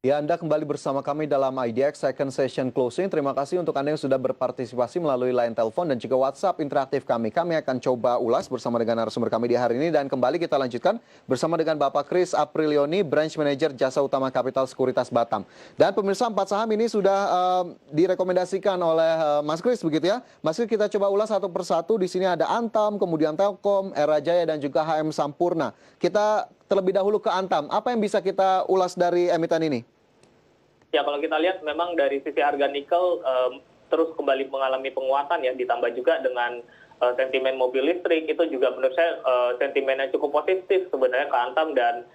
Ya, Anda kembali bersama kami dalam IDX Second Session Closing. Terima kasih untuk Anda yang sudah berpartisipasi melalui line telepon dan juga WhatsApp interaktif kami. Kami akan coba ulas bersama dengan narasumber kami di hari ini. Dan kembali kita lanjutkan bersama dengan Bapak Chris Aprilioni, Branch Manager Jasa Utama Kapital Sekuritas Batam. Dan pemirsa, 4 saham ini sudah direkomendasikan oleh Mas Chris, begitu ya. Mas Chris, kita coba ulas satu persatu. Di sini ada Antam, kemudian Telkom, Era Jaya, dan juga HM Sampurna. Kita terlebih dahulu ke Antam. Apa yang bisa kita ulas dari emiten ini? Ya, kalau kita lihat memang dari sisi harga nikel terus kembali mengalami penguatan ya, ditambah juga dengan sentimen mobil listrik, itu juga menurut saya sentimen yang cukup positif sebenarnya ke Antam. Dan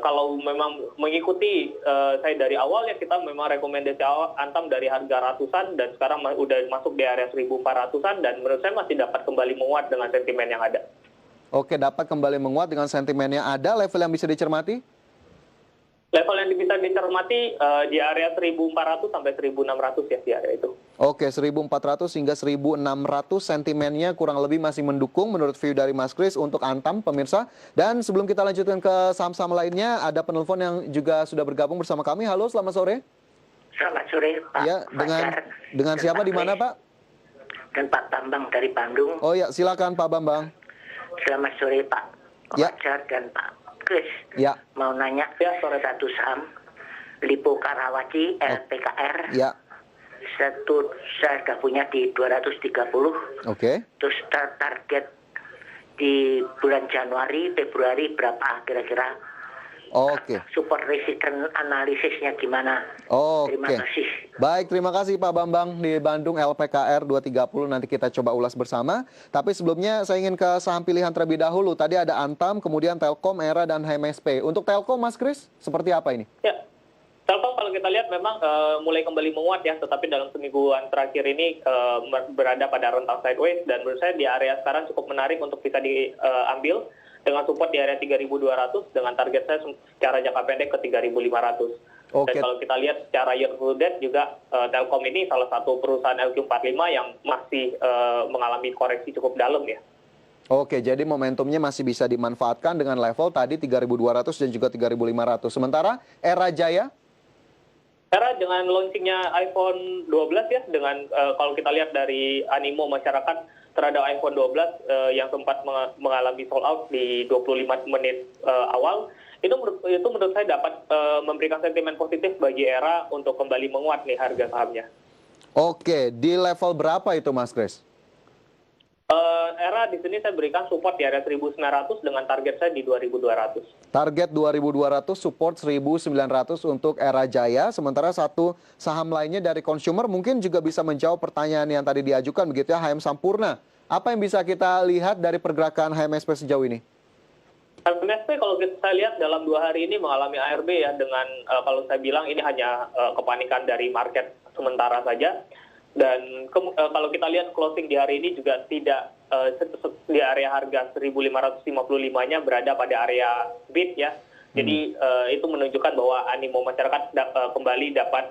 kalau memang mengikuti saya dari awal ya, kita memang rekomendasi Antam dari harga ratusan dan sekarang udah masuk di area 1.400-an, dan menurut saya masih dapat kembali menguat dengan sentimen yang ada. Oke, dapat kembali menguat dengan sentimen yang ada. Level yang bisa dicermati? Level yang bisa dicermati di area 1.400 sampai 1.600 ya, di area itu. Oke, 1.400 hingga 1.600 sentimennya kurang lebih masih mendukung menurut view dari Mas Chris untuk Antam, pemirsa. Dan sebelum kita lanjutkan ke saham-saham lainnya, ada penelpon yang juga sudah bergabung bersama kami. Halo, selamat sore. Selamat sore, Pak. Ya, dengan siapa di mana, Pak? Dan Pak Bambang dari Bandung. Oh ya, silakan Pak Bambang. Selamat sore, Pak Ya. Fajar dan Pak Chris. Ya. Mau nanya satu saham Lipo Karawaci LPKR. Ya. Satu saya sudah punya di 230. Oke. Terus target di bulan Januari, Februari berapa kira-kira? Oke. Support resistance analisisnya gimana? Oke. Terima kasih. Baik, terima kasih Pak Bambang di Bandung LPKR 230. Nanti kita coba ulas bersama. Tapi sebelumnya saya ingin ke saham pilihan terlebih dahulu. Tadi ada Antam, kemudian Telkom, Era, dan HMSP. Untuk Telkom, Mas Chris, seperti apa ini? Ya, Telkom kalau kita lihat memang mulai kembali menguat ya, tetapi dalam semingguan terakhir ini berada pada rentang sideways, dan menurut saya di area sekarang cukup menarik untuk bisa diambil dengan support di area 3.200 dengan target saya secara jangka pendek ke 3.500. Dan kalau kita lihat secara year to date juga Telkom ini salah satu perusahaan LQ45 yang masih mengalami koreksi cukup dalam ya. Oke, jadi momentumnya masih bisa dimanfaatkan dengan level tadi 3.200 dan juga 3.500. Sementara Era Jaya? Era dengan launchingnya iPhone 12 ya, dengan kalau kita lihat dari animo masyarakat terhadap iPhone 12 yang sempat mengalami sold out di 25 menit awal, itu menurut saya dapat memberikan sentimen positif bagi Era untuk kembali menguat nih harga sahamnya. Oke, di level berapa itu Mas Chris? Era di sini saya berikan support di area 1.900 dengan target saya di 2.200. Target 2.200, support 1.900 untuk Era Jaya. Sementara satu saham lainnya dari consumer mungkin juga bisa menjawab pertanyaan yang tadi diajukan, begitu ya, HM Sampurna. Apa yang bisa kita lihat dari pergerakan HMSP sejauh ini? HMSP kalau saya lihat dalam 2 hari ini mengalami ARB ya, dengan kalau saya bilang ini hanya kepanikan dari market sementara saja. Dan kalau kita lihat closing di hari ini juga tidak di area harga 1.555-nya berada pada area bid ya. Jadi itu menunjukkan bahwa animo masyarakat kembali dapat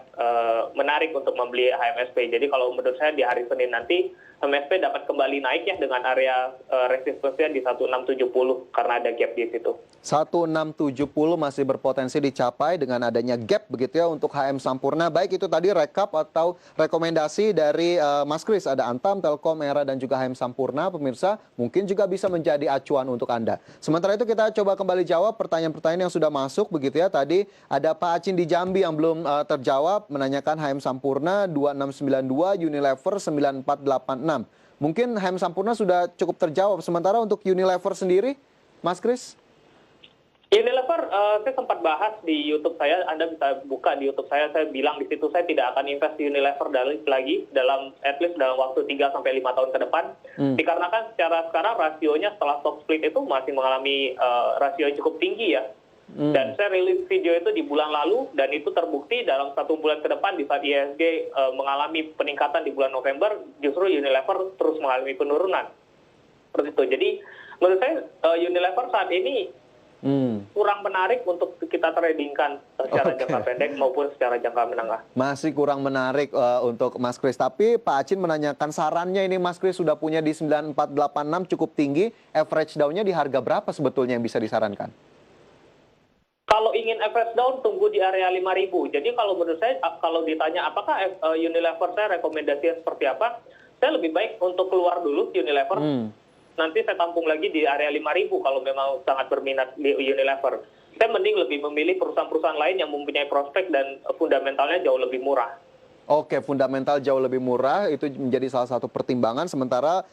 menarik untuk membeli HMSP. Jadi kalau menurut saya di hari Senin nanti HMSP dapat kembali naik ya dengan area resistance-nya di 1670 karena ada gap di situ. 1670 masih berpotensi dicapai dengan adanya gap begitu ya untuk HM Sampurna. Baik, itu tadi rekap atau rekomendasi dari Mas Chris. Ada Antam, Telkom, Era, dan juga HM Sampurna. Pemirsa, mungkin juga bisa menjadi acuan untuk Anda. Sementara itu kita coba kembali jawab pertanyaan-pertanyaan yang sudah masuk begitu ya. Tadi ada Pak Acin di Jambi yang belum terjawab, menanyakan HM Sampurna 2692, Unilever 9486. Mungkin HM Sampurna sudah cukup terjawab. Sementara untuk Unilever sendiri, Mas Chris? Unilever saya sempat bahas di YouTube saya. Anda bisa buka di YouTube saya bilang di situ saya tidak akan invest di Unilever lagi dalam at least dalam waktu 3 sampai 5 tahun ke depan. Dikarenakan secara sekarang rasionya setelah stock split itu masih mengalami rasio yang cukup tinggi ya. Dan saya rilis video itu di bulan lalu, dan itu terbukti dalam 1 bulan ke depan di saat IHSG mengalami peningkatan di bulan November, justru Unilever terus mengalami penurunan. Seperti itu. Jadi menurut saya Unilever saat ini kurang menarik untuk kita tradingkan secara jangka pendek maupun secara jangka menengah. Masih kurang menarik untuk Mas Chris. Tapi Pak Acin menanyakan sarannya ini, Mas Chris sudah punya di 9486 cukup tinggi. Average down-nya di harga berapa sebetulnya yang bisa disarankan? Kalau ingin average down, tunggu di area 5.000. Jadi kalau menurut saya, kalau ditanya apakah Unilever saya rekomendasinya seperti apa, saya lebih baik untuk keluar dulu Unilever. Nanti saya tampung lagi di area 5.000 kalau memang sangat berminat di Unilever. Saya mending lebih memilih perusahaan-perusahaan lain yang mempunyai prospek dan fundamentalnya jauh lebih murah. Oke, fundamental jauh lebih murah itu menjadi salah satu pertimbangan. Sementara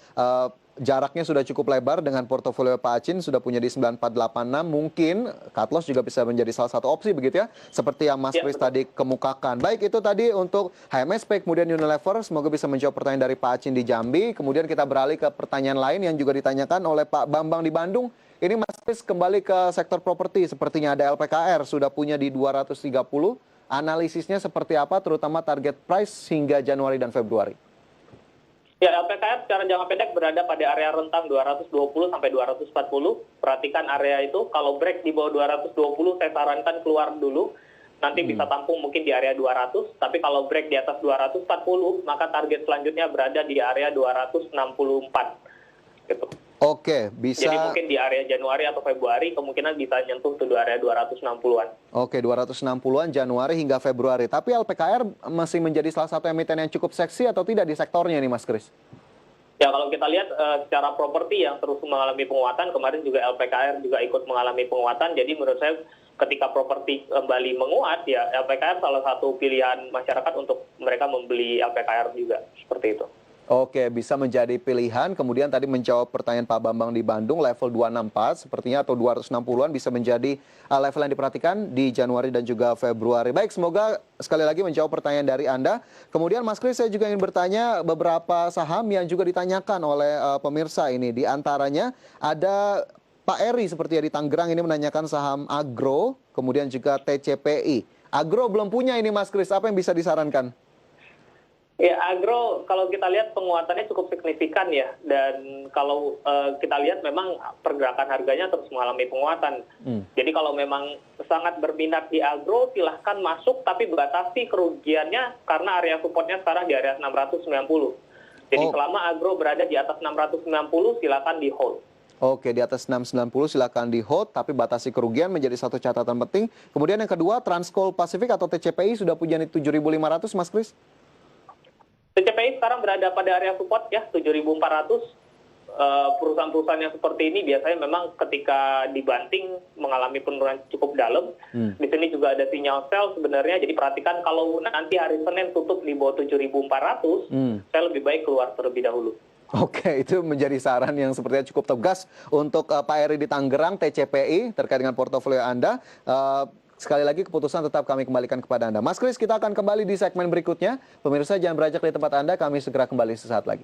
jaraknya sudah cukup lebar dengan portofolio Pak Acin, sudah punya di 9486. Mungkin cut loss juga bisa menjadi salah satu opsi begitu ya, seperti yang Mas Kris tadi kemukakan. Baik, itu tadi untuk HMSP, kemudian Unilever. Semoga bisa menjawab pertanyaan dari Pak Acin di Jambi. Kemudian kita beralih ke pertanyaan lain yang juga ditanyakan oleh Pak Bambang di Bandung. Ini Mas Kris kembali ke sektor properti. Sepertinya ada LPKR, sudah punya di 230. Analisisnya seperti apa, terutama target price hingga Januari dan Februari? Ya, LPKR secara jangka pendek berada pada area rentang 220 sampai 240. Perhatikan area itu, kalau break di bawah 220, saya sarankan keluar dulu. Nanti bisa tampung mungkin di area 200, tapi kalau break di atas 240, maka target selanjutnya berada di area 264. Gitu. Oke, bisa. Jadi mungkin di area Januari atau Februari kemungkinan bisa nyentuh tuh di area 260-an. Oke, 260-an Januari hingga Februari. Tapi LPKR masih menjadi salah satu emiten yang cukup seksi atau tidak di sektornya nih, Mas Kris? Ya, kalau kita lihat secara properti yang terus mengalami penguatan, kemarin juga LPKR juga ikut mengalami penguatan. Jadi menurut saya ketika properti kembali menguat, ya LPKR salah satu pilihan masyarakat untuk mereka membeli LPKR juga, seperti itu. Oke, bisa menjadi pilihan. Kemudian tadi menjawab pertanyaan Pak Bambang di Bandung, level 264 sepertinya atau 260-an bisa menjadi level yang diperhatikan di Januari dan juga Februari. Baik, semoga sekali lagi menjawab pertanyaan dari Anda. Kemudian Mas Kris, saya juga ingin bertanya beberapa saham yang juga ditanyakan oleh pemirsa ini. Di antaranya ada Pak Eri seperti yang di Tangerang ini menanyakan saham Agro, kemudian juga TCPI. Agro belum punya ini Mas Kris, apa yang bisa disarankan? Ya, Agro kalau kita lihat penguatannya cukup signifikan ya, dan kalau kita lihat memang pergerakan harganya terus mengalami penguatan. Jadi kalau memang sangat berminat di Agro, silahkan masuk, tapi batasi kerugiannya karena area supportnya sekarang di area 690. Jadi selama Agro berada di atas 690, silakan di hold. Oke, di atas 690 silakan di hold, tapi batasi kerugian menjadi satu catatan penting. Kemudian yang kedua, Transcoal Pacific atau TCPI sudah punya di 7.500, Mas Kris? TCPI sekarang berada pada area support ya, 7.400. Perusahaan-perusahaan yang seperti ini biasanya memang ketika dibanting mengalami penurunan cukup dalam. Di sini juga ada sinyal sell sebenarnya, jadi perhatikan kalau nanti hari Senin tutup di bawah 7.400, saya lebih baik keluar terlebih dahulu. Oke, itu menjadi saran yang sepertinya cukup tegas untuk Pak Eri di Tangerang, TCPI, terkait dengan portofolio Anda. Sekali lagi keputusan tetap kami kembalikan kepada Anda. Mas Kris, kita akan kembali di segmen berikutnya. Pemirsa jangan beranjak di tempat Anda, kami segera kembali sesaat lagi.